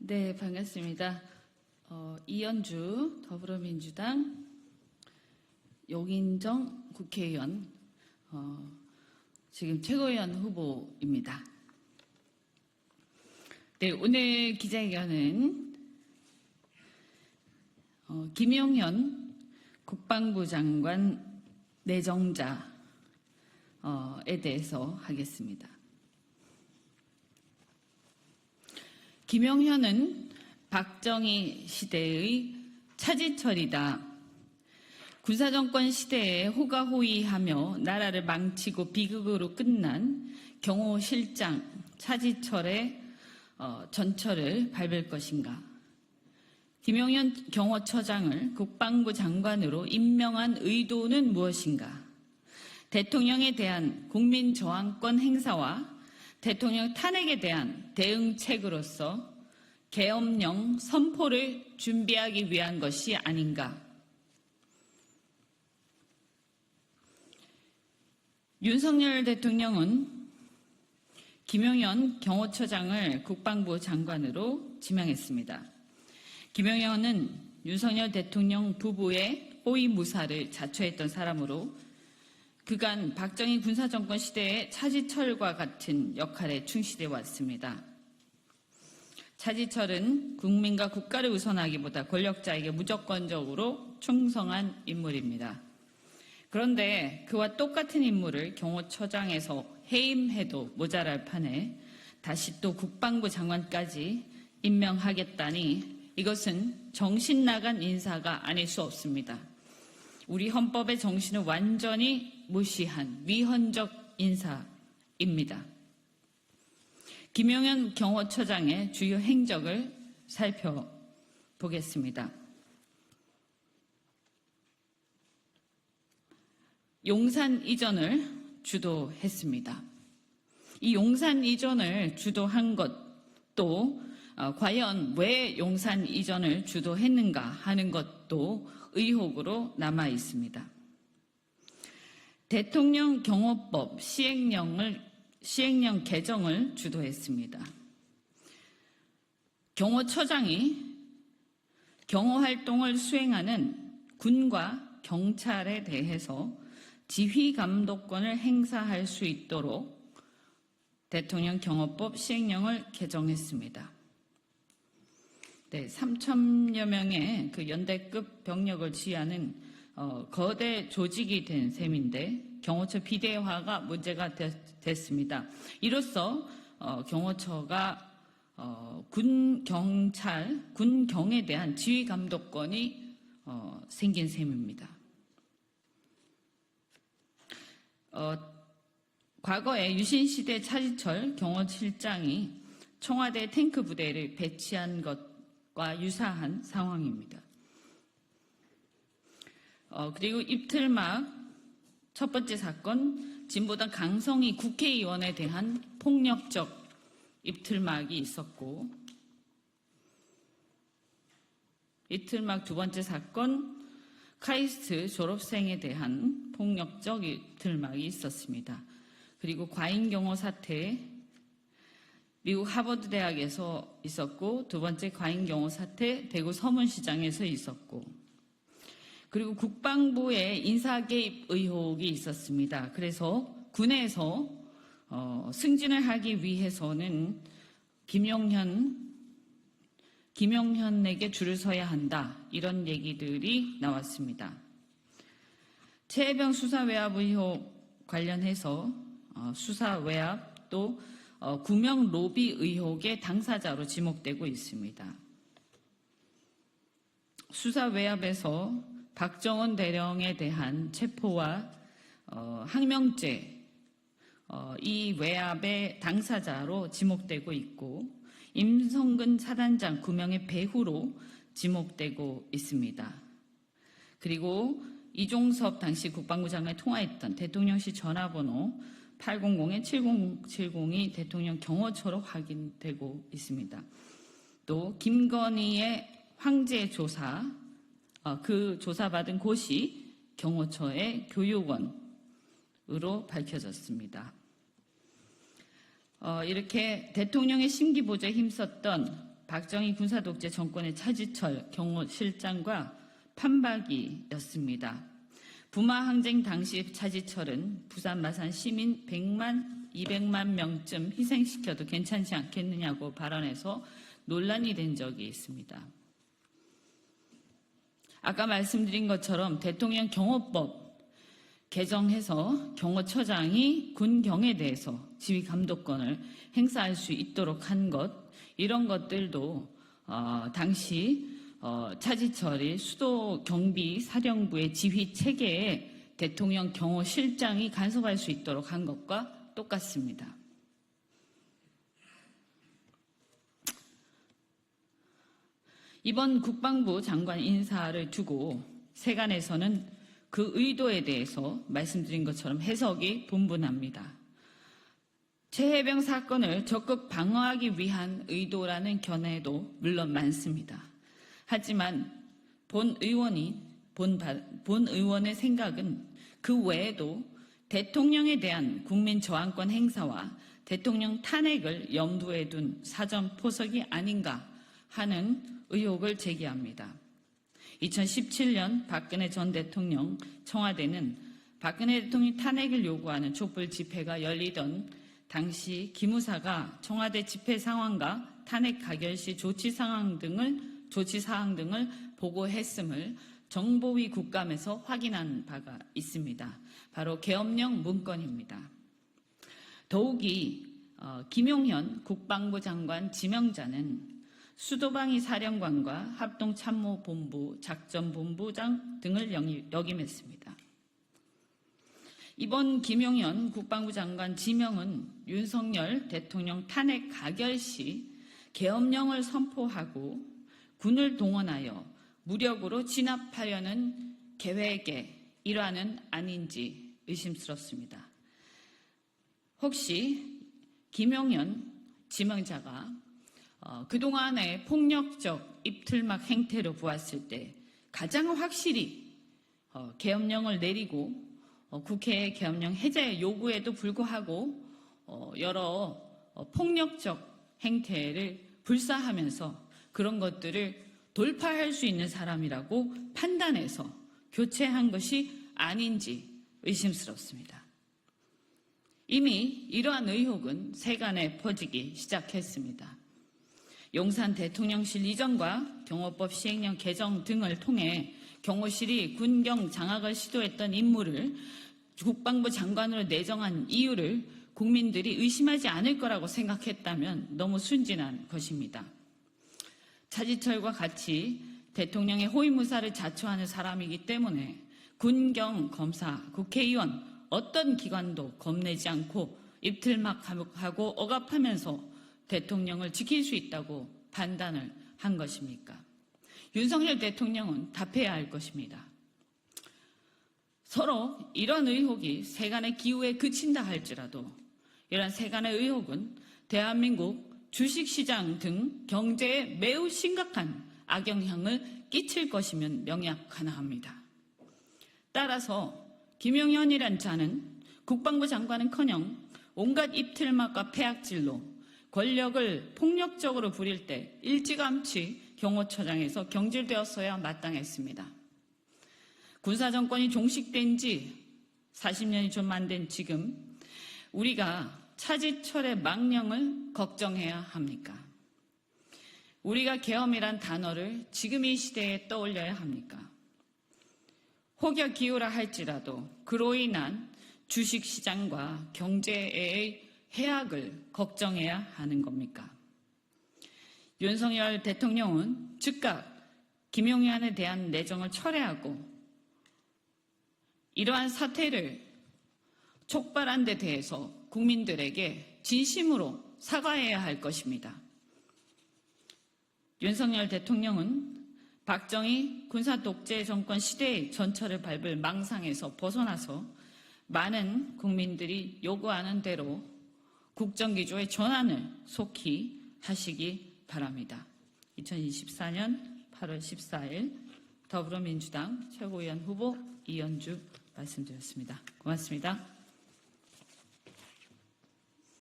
네, 반갑습니다. 이현주 더불어민주당 용인정 국회의원, 지금 최고위원 후보입니다. 네, 오늘 기자회견은 김용현 국방부 장관 내정자에 대해서 하겠습니다. 김용현은 박정희 시대의 차지철이다. 군사정권 시대에 호가호위하며 나라를 망치고 비극으로 끝난 경호실장 차지철의 전철을 밟을 것인가. 김용현 경호처장을 국방부 장관으로 임명한 의도는 무엇인가. 대통령에 대한 국민 저항권 행사와 대통령 탄핵에 대한 대응책으로서 계엄령 선포를 준비하기 위한 것이 아닌가. 윤석열 대통령은 김용현 경호처장을 국방부 장관으로 지명했습니다. 김용현은 윤석열 대통령 부부의 호위무사를 자처했던 사람으로 그간 박정희 군사정권 시대의 차지철과 같은 역할에 충실해 왔습니다. 차지철은 국민과 국가를 우선하기보다 권력자에게 무조건적으로 충성한 인물입니다. 그런데 그와 똑같은 인물을 경호처장에서 해임해도 모자랄 판에 다시 또 국방부 장관까지 임명하겠다니 이것은 정신 나간 인사가 아닐 수 없습니다. 우리 헌법의 정신을 완전히 무시한 위헌적 인사입니다. 김용현 경호처장의 주요 행적을 살펴보겠습니다. 용산 이전을 주도했습니다. 이 용산 이전을 주도한 것도 과연 왜 용산 이전을 주도했는가 하는 것도 의혹으로 남아 있습니다. 대통령 경호법 시행령 개정을 주도했습니다. 경호처장이 경호활동을 수행하는 군과 경찰에 대해서 지휘감독권을 행사할 수 있도록 대통령 경호법 시행령을 개정했습니다. 네, 3,000여 명의 그 연대급 병력을 지휘하는 거대 조직이 된 셈인데 경호처 비대화가 문제가 됐습니다. 이로써 경호처가 군 경에 대한 지휘 감독권이 생긴 셈입니다. 과거에 유신시대 차지철 경호실장이 청와대 탱크 부대를 배치한 것과 유사한 상황입니다. 그리고 입틀막 첫 번째 사건, 진보당 강성희 국회의원에 대한 폭력적 입틀막이 있었고, 입틀막 두 번째 사건, 카이스트 졸업생에 대한 폭력적 입틀막이 있었습니다. 그리고 과잉경호 사태, 미국 하버드 대학에서 있었고, 두 번째 과잉경호 사태, 대구 서문시장에서 있었고, 그리고 국방부의 인사 개입 의혹이 있었습니다. 그래서 군에서 승진을 하기 위해서는 김용현에게 줄을 서야 한다. 이런 얘기들이 나왔습니다. 최혜병 수사 외압 의혹 관련해서 수사 외압 또 구명 로비 의혹의 당사자로 지목되고 있습니다. 수사 외압에서 박정원 대령에 대한 체포와 항명죄, 이 외압의 당사자로 지목되고 있고 임성근 사단장 9명의 배후로 지목되고 있습니다. 그리고 이종섭 당시 국방부 장관이 통화했던 대통령실 전화번호 800-7070이 대통령 경호처로 확인되고 있습니다. 또 김건희의 황제 조사, 그 조사받은 곳이 경호처의 교육원으로 밝혀졌습니다. 이렇게 대통령의 심기보조에 힘썼던 박정희 군사독재 정권의 차지철 경호실장과 판박이였습니다. 부마항쟁 당시 차지철은 부산 마산 시민 100만, 200만 명쯤 희생시켜도 괜찮지 않겠느냐고 발언해서 논란이 된 적이 있습니다. 아까 말씀드린 것처럼 대통령 경호법 개정해서 경호처장이 군경에 대해서 지휘 감독권을 행사할 수 있도록 한 것, 이런 것들도 당시 차지철이 수도 경비 사령부의 지휘 체계에 대통령 경호실장이 간섭할 수 있도록 한 것과 똑같습니다. 이번 국방부 장관 인사를 두고 세간에서는 그 의도에 대해서 말씀드린 것처럼 해석이 분분합니다. 최혜병 사건을 적극 방어하기 위한 의도라는 견해도 물론 많습니다. 하지만 본 의원의 생각은 그 외에도 대통령에 대한 국민 저항권 행사와 대통령 탄핵을 염두에 둔 사전 포석이 아닌가 하는 의혹을 제기합니다. 2017년 박근혜 전 대통령 청와대는 박근혜 대통령 탄핵을 요구하는 촛불 집회가 열리던 당시 기무사가 청와대 집회 상황과 탄핵 가결 시 조치 사항 등을 보고했음을 정보위 국감에서 확인한 바가 있습니다. 바로 계엄령 문건입니다. 더욱이 김용현 국방부 장관 지명자는 수도방위 사령관과 합동참모본부 작전본부장 등을 역임했습니다. 이번 김용현 국방부 장관 지명은 윤석열 대통령 탄핵 가결 시 계엄령을 선포하고 군을 동원하여 무력으로 진압하려는 계획의 일환은 아닌지 의심스럽습니다. 혹시 김용현 지명자가 그동안의 폭력적 입틀막 행태로 보았을 때 가장 확실히 계엄령을 내리고 국회의 계엄령 해제 요구에도 불구하고 여러 폭력적 행태를 불사하면서 그런 것들을 돌파할 수 있는 사람이라고 판단해서 교체한 것이 아닌지 의심스럽습니다. 이미 이러한 의혹은 세간에 퍼지기 시작했습니다. 용산 대통령실 이전과 경호법 시행령 개정 등을 통해 경호실이 군경 장악을 시도했던 인물을 국방부 장관으로 내정한 이유를 국민들이 의심하지 않을 거라고 생각했다면 너무 순진한 것입니다. 차지철과 같이 대통령의 호위무사를 자처하는 사람이기 때문에 군경, 검사, 국회의원 어떤 기관도 겁내지 않고 입틀막하고 억압하면서 대통령을 지킬 수 있다고 판단을 한 것입니까? 윤석열 대통령은 답해야 할 것입니다. 서로 이런 의혹이 세간의 기우에 그친다 할지라도 이런 세간의 의혹은 대한민국 주식시장 등 경제에 매우 심각한 악영향을 끼칠 것이면 명약하나합니다. 따라서 김용현이란 자는 국방부 장관은커녕 온갖 입틀막과 폐악질로 권력을 폭력적으로 부릴 때 일찌감치 경호처장에서 경질되었어야 마땅했습니다. 군사정권이 종식된 지 40년이 좀 안 된 지금 우리가 차지철의 망령을 걱정해야 합니까? 우리가 계엄이란 단어를 지금 이 시대에 떠올려야 합니까? 혹여 기우라 할지라도 그로 인한 주식시장과 경제의 해악을 걱정해야 하는 겁니까? 윤석열 대통령은 즉각 김용현에 대한 내정을 철회하고 이러한 사태를 촉발한 데 대해서 국민들에게 진심으로 사과해야 할 것입니다. 윤석열 대통령은 박정희 군사독재 정권 시대의 전철을 밟을 망상에서 벗어나서 많은 국민들이 요구하는 대로 국정기조의 전환을 속히 하시기 바랍니다. 2024년 8월 14일 더불어민주당 최고위원 후보 이현주 말씀드렸습니다. 고맙습니다.